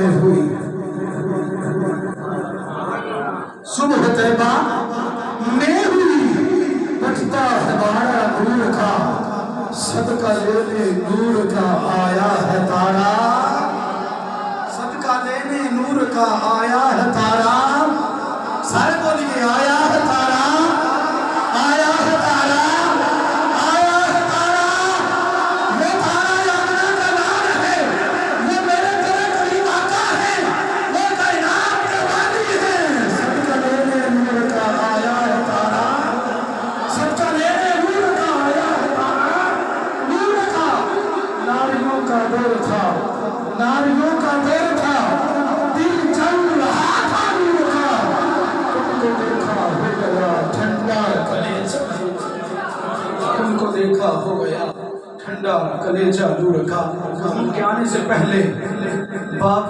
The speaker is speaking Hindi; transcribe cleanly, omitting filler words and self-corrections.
में हुई। सुबह तैबा में हुई, बचता है बाड़ा नूर का, सदका लेने नूर का आया है तारा, सदका लेने नूर का आया है तारा। सारे बोलिए आया है तारा, आया है तारा, आया है तारा। वो तारा यातना का नाम है, वो मेरे तेरे करीब आका है, वो कायनात के वाली है। सदका लेने नूर का आया है तारा, सदका लेने नूर का आया है तारा। नूर का नारियों का दौर था, नारियों का दौर था, दिल चल रहा था नूर का। तुमको देखा हो गया ठंडा कलेजा, तुमको देखा हो गया ठंडा कलेजा नूर का। उनके आने से पहले बाप